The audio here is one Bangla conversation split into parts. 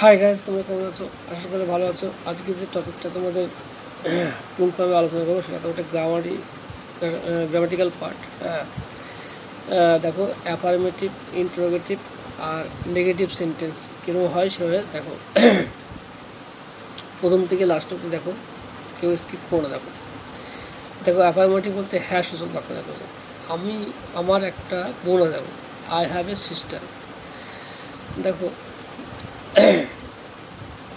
হাই গাইস, তোমরা কেমন আছো? আশা করি ভালো আছো। আজকে যে টপিকটা তোমাদের পুঙ্খানুপুঙ্খভাবে আলোচনা করবো সেটা তোমাদের গ্রামাটিক্যাল পার্ট। দেখো, অ্যাফার্মেটিভ, ইন্টারোগেটিভ আর নেগেটিভ সেন্টেন্স কীরকম হয় সেভাবে দেখো। প্রথম থেকে লাস্ট অব্দি দেখো, কেউ স্কিপ করে দেখো। দেখো, অ্যাফার্মেটিভ বলতে হ্যাঁ সূচক বাক্য। দেখো, আমার একটা বোন আছে। দেখো, আই হ্যাভ এ সিস্টার। দেখো,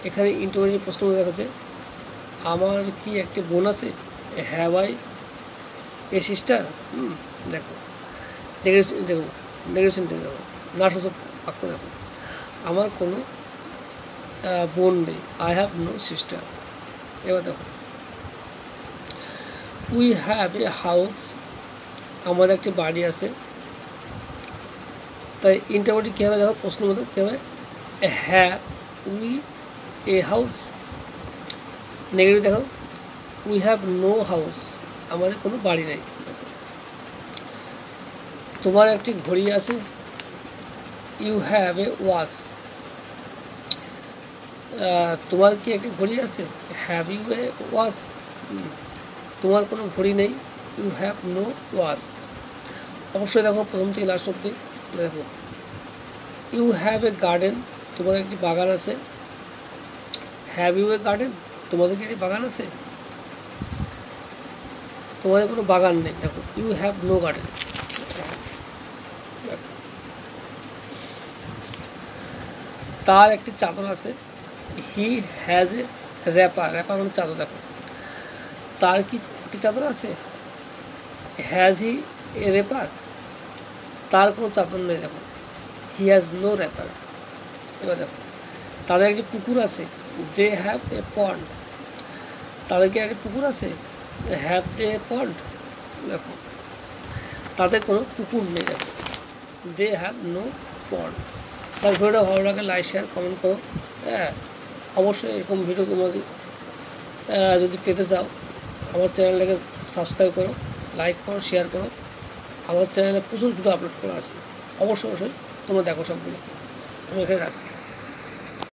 এখানে ইন্টারোগেটিভ প্রশ্ন দেখা যাচ্ছে, আমার কি একটি বোন আছে? Have I A sister? দেখো, নেগেটিভ সেন্টেন্স দেখো, না সূচক বাক্য দেখো, আমার কোনো বোন নেই, আই হ্যাভ নো সিস্টার। এবার দেখো, উই হ্যাভ এ হাউস, আমাদের একটি বাড়ি আছে। তাই ইন্টারোগেটিভ কী হবে দেখো, প্রশ্ন মতো কী হবে, have we a house. Negative দেখো, উই হ্যাভ নো হাউস, আমাদের কোনো বাড়ি নেই। তোমার একটি ঘড়ি আছে, ইউ হ্যাভ এ ওয়াচ। তোমার কি একটি ঘড়ি আছে? Have you a watch. তোমার কোনো ঘড়ি নেই, ইউ হ্যাভ নো ওয়াচ। অবশ্যই দেখো, প্রথম থেকে লাস্ট অব্দি দেখো, ইউ হ্যাভ এ গার্ডেন, তোমাদের একটি বাগান আছে। হ্যাভ ইউ এ গার্ডেন, তোমাদের কি একটি বাগান আছে? তোমাদের কোনো বাগান নেই। দেখো, ইউ হ্যাভ নো গার্ডেন। তার একটি চাদর আছে, he has a wrapper. Wrapper মানে চাদর। দেখো, তার কি একটি চাদর আছে? Has he a wrapper? তার কোনো চাদর নেই। দেখো, হি হ্যাজ নো র্যাপার। এবার দেখো, তাদের একটি পুকুর আছে, দে হ্যাভ এ পন্ড। তাদের কি একটি পুকুর আছে? হ্যাভ দে এ পন্ড? দেখো, তাদের কোনো পুকুর নেই। দেখো, দে হ্যাভ নো পন্ড। তার ভিডিওটা ভালো লাগে লাইক শেয়ার কমেন্ট করো। অবশ্যই এরকম ভিডিও তোমাদের যদি পেতে চাও, আমার চ্যানেলটাকে সাবস্ক্রাইব করো, লাইক করো, শেয়ার করো। আমার চ্যানেলে প্রচুর ভিডিও আপলোড করা আছে, অবশ্যই তোমরা দেখো সবগুলো। আমি এখানে রাখছি।